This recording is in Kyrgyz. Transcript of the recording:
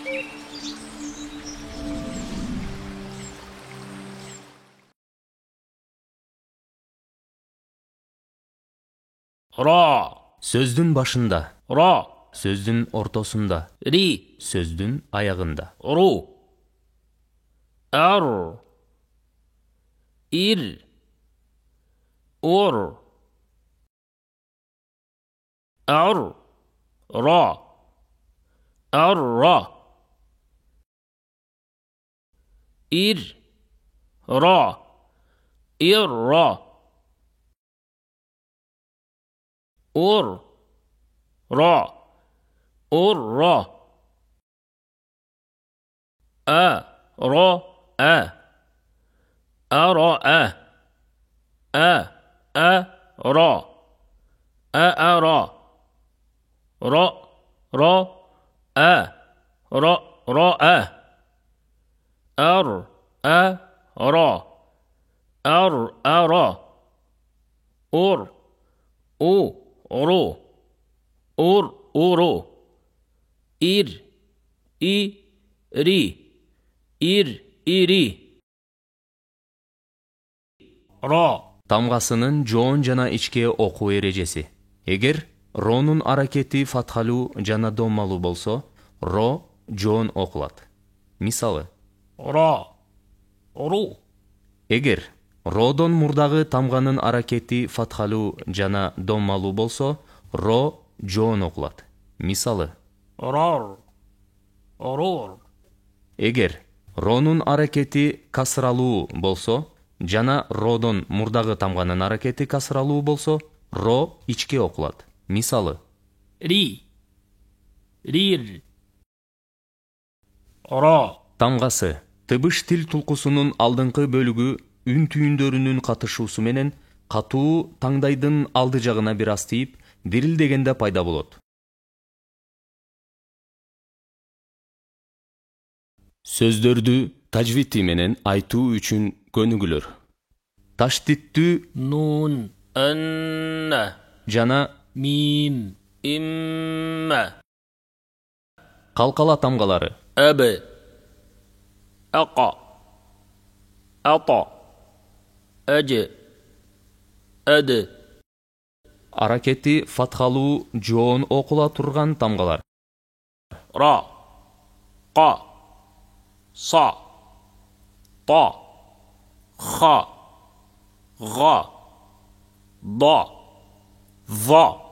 Ra. Sözdün başında. Ra. Sözdün ortasında. Ri. Sözdün ayağında. Ru. Ar. Ir. Ur. Ar. Ra. Ar. Ra. Ir. Ra. Ir. Ra. Ur. Ra. Ur. Ra. A. Ra. A. A. Ra. A. A. A. Ra. A. A. Ra. Ra. Ra. A. Ra. Ra. A. Ar. A. Ra. Ar. A. Ra. Ur. U. Ru. Ur. Uru. Ir. I. Ri. Ir. İri. Ra. Тамгасынын жоон жана ичке окуу эрежеси. Эгер ронун аракети фатхалуу жана доммалуу болсо, ро жоон окулат. Мисалы, Ra. Ru. эгер родон мурдагы тамганын аракети фатхалуу жана доммалуу болсо, ро жоон окулат. Мисалы, Rar. Rur. эгер ронун аракети касралуу болсо жана родон мурдагы тамганын аракети касралуу болсо, ро ичке окулат. Мисалы, Ri. Rir. Ra. тамгасы тыбыш тил тулкусунун алдыңкы бөлүгү үн түйүндөрүнүн катышуусу менен катуу таңдайдын алды жагына бир аз тийип, дирилдегенде пайда болот. Сөздөрдү тажвити менен айтуу үчүн көнүгүлөр. Таштиттүү Nun. Anna. жана Mim. Imma. калкала тамгалары Ab. Aqa. Ata. Aj. Ad. аракети фатхалуу жоон окула турган тамгалар. Ra. Qa. Sa. Ta. Kha. Ga. Da. Va.